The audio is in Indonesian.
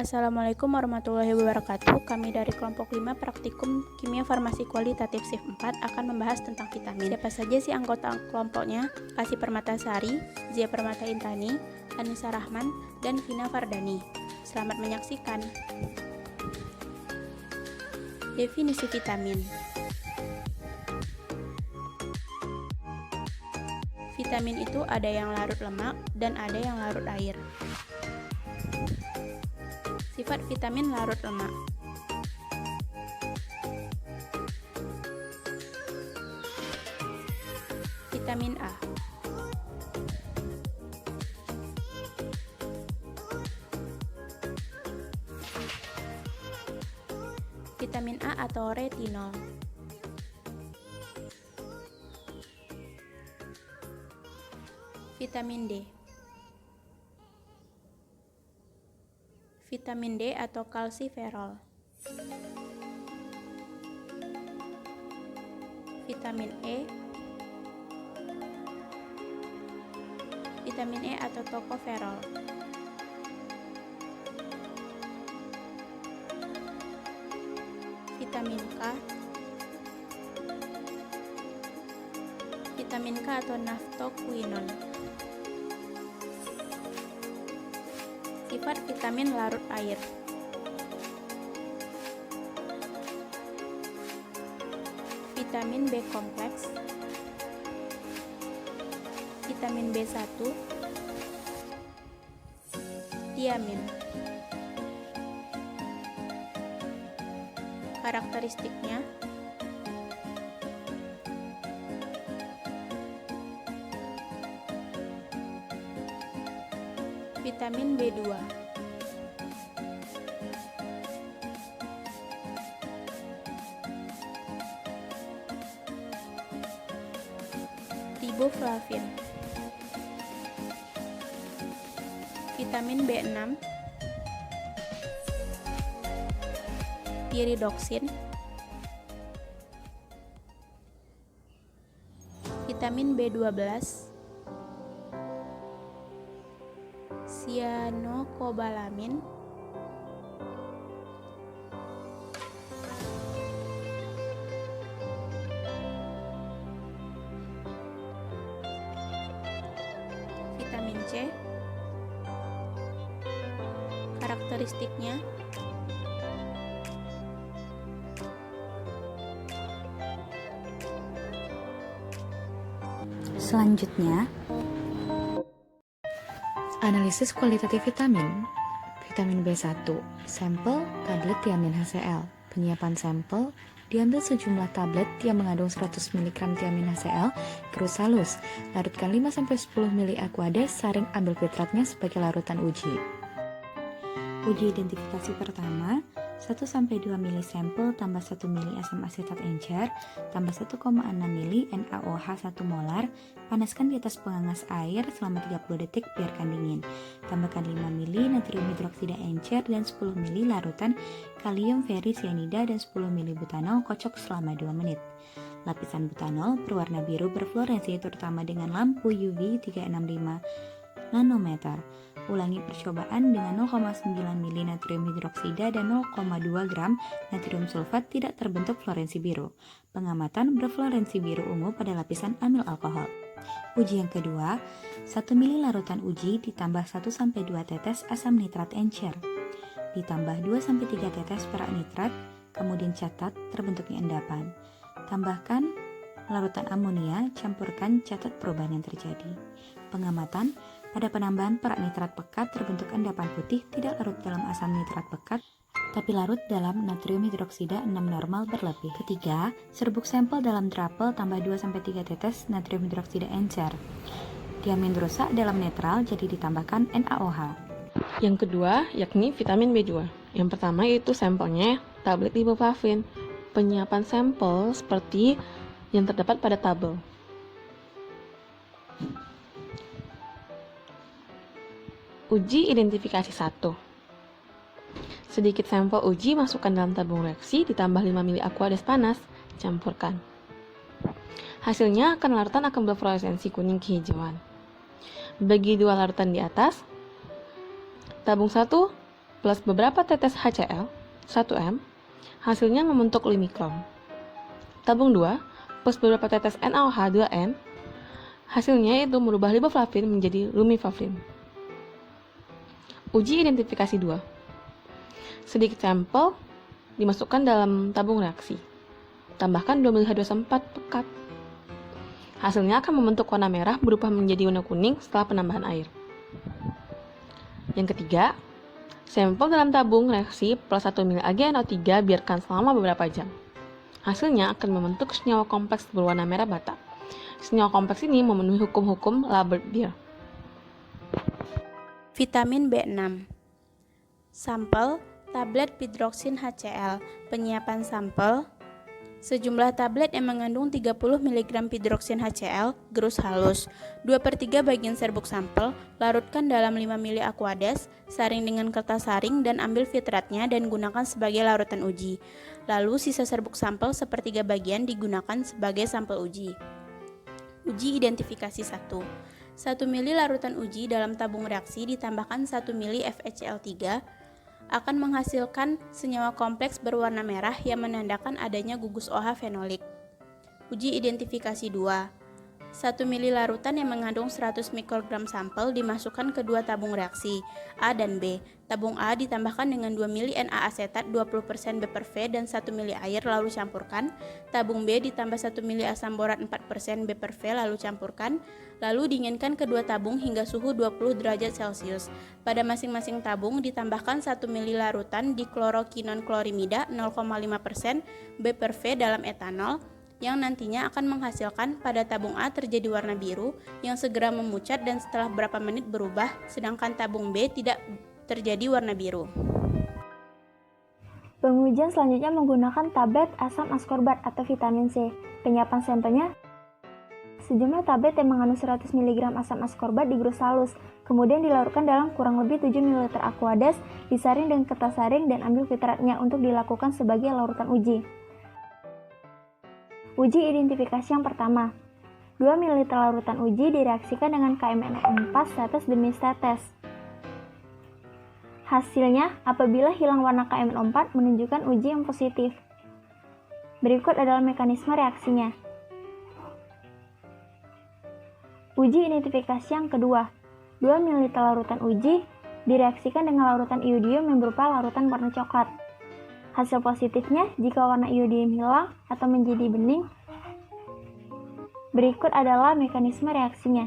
Assalamualaikum warahmatullahi wabarakatuh. Kami dari kelompok 5 Praktikum Kimia Farmasi Kualitatif SIF 4 akan membahas tentang vitamin. Siapa saja sih anggota kelompoknya? Kasih Permatasari, Zia Permata Intani, Anissa Rahman, dan Vina Fardani. Selamat menyaksikan. Definisi vitamin. Vitamin itu ada yang larut lemak dan ada yang larut air. Sifat vitamin larut lemak. Vitamin A. Vitamin A atau retinol. Vitamin D. Vitamin D atau kalsiferol. Vitamin E. Vitamin E atau tokoferol. Vitamin K. Vitamin K atau naftoquinone. Sifat vitamin larut air. Vitamin B kompleks, vitamin B1, tiamin. Karakteristiknya, vitamin B2. Riboflavin. Vitamin B6. Piridoksin. Vitamin B12. Cyanocobalamin. Vitamin C. Karakteristiknya, selanjutnya, analisis kualitatif vitamin. Vitamin B1, sampel tablet tiamin HCl. Penyiapan sampel, diambil sejumlah tablet yang mengandung 100 mg tiamin HCl, kerus halus. Larutkan 5-10 ml aquades, saring ambil filtratnya sebagai larutan uji. Uji identifikasi pertama, 1-2 ml sampel tambah 1 ml asam asetat encer tambah 1,6 ml NaOH 1 molar. Panaskan di atas penganas air selama 30 detik, biarkan dingin. Tambahkan 5 ml natrium hidroksida encer dan 10 ml larutan kalium ferricyanida dan 10 ml butanol, kocok selama 2 menit. Lapisan butanol berwarna biru berfluorensi terutama dengan lampu UV 365 nanometer. Ulangi percobaan dengan 0,9 ml natrium hidroksida dan 0,2 gram natrium sulfat tidak terbentuk fluorensi biru. Pengamatan berfluorensi biru ungu pada lapisan amil alkohol. Uji yang kedua, 1 ml larutan uji ditambah 1-2 tetes asam nitrat encer. Ditambah 2-3 tetes perak nitrat, kemudian catat terbentuknya endapan. Tambahkan larutan amonia, campurkan, catat perubahan yang terjadi. Pengamatan, pada penambahan perak nitrat pekat terbentuk endapan putih tidak larut dalam asam nitrat pekat, tapi larut dalam natrium hidroksida 6 normal berlebih. Ketiga, serbuk sampel dalam drapel tambah 2-3 tetes natrium hidroksida encer. Tiamin rusak dalam netral, jadi ditambahkan NaOH. Yang kedua, yakni vitamin B2. Yang pertama yaitu sampelnya tablet riboflavin. Penyiapan sampel seperti yang terdapat pada tabel. Uji identifikasi 1. Sedikit sampel uji masukkan dalam tabung reaksi ditambah 5 ml aquades panas, campurkan. Hasilnya larutan akan berfluoresensi kuning kehijauan. Bagi dua larutan di atas, tabung 1 plus beberapa tetes HCl, 1M, hasilnya membentuk lumikrom. Tabung 2 plus beberapa tetes NaOH, 2N, hasilnya itu merubah riboflavin menjadi lumifavin. Uji identifikasi 2. Sedikit sampel dimasukkan dalam tabung reaksi. Tambahkan 2 ml H2SO4 pekat. Hasilnya akan membentuk warna merah berubah menjadi warna kuning setelah penambahan air. Yang ketiga, sampel dalam tabung reaksi plus 1 ml AgNO3 biarkan selama beberapa jam. Hasilnya akan membentuk senyawa kompleks berwarna merah bata. Senyawa kompleks ini memenuhi hukum-hukum Lambert-Beer. Vitamin B6. Sampel tablet pidroxin HCl. Penyiapan sampel sejumlah tablet yang mengandung 30 mg pidroxin HCl, gerus halus. 2/3 bagian serbuk sampel, larutkan dalam 5 ml Aquades, saring dengan kertas saring dan ambil fitratnya dan gunakan sebagai larutan uji. Lalu sisa serbuk sampel sepertiga bagian digunakan sebagai sampel uji. Uji identifikasi 1. 1 ml larutan uji dalam tabung reaksi ditambahkan 1 ml FeCl3 akan menghasilkan senyawa kompleks berwarna merah yang menandakan adanya gugus OH fenolik. Uji identifikasi 2. 1 ml larutan yang mengandung 100 mikrogram sampel dimasukkan ke dua tabung reaksi, A dan B. Tabung A ditambahkan dengan 2 ml NA-asetat 20% B/V dan 1 ml air lalu campurkan. Tabung B ditambah 1 ml asam borat 4% B/V lalu campurkan. Lalu dinginkan kedua tabung hingga suhu 20 derajat Celcius. Pada masing-masing tabung ditambahkan 1 ml larutan diklorokinon klorimida 0,5% B/V dalam etanol yang nantinya akan menghasilkan pada tabung A terjadi warna biru yang segera memucat dan setelah beberapa menit berubah, sedangkan tabung B tidak terjadi warna biru. Pengujian selanjutnya menggunakan tablet asam askorbat atau vitamin C. Penyiapan sampelnya sejumlah tablet yang mengandung 100 mg asam askorbat digerus halus, kemudian dilarutkan dalam kurang lebih 7 ml Aquades, disaring dengan kertas saring dan ambil fitratnya untuk dilakukan sebagai larutan uji. Uji identifikasi yang pertama. 2 ml larutan uji direaksikan dengan KMNO4 status demi status. Hasilnya, apabila hilang warna KMNO4 menunjukkan uji yang positif. Berikut adalah mekanisme reaksinya. Uji identifikasi yang kedua. 2 ml larutan uji direaksikan dengan larutan iodium yang berupa larutan warna coklat. Hasil positifnya jika warna iodium hilang atau menjadi bening. Berikut adalah mekanisme reaksinya.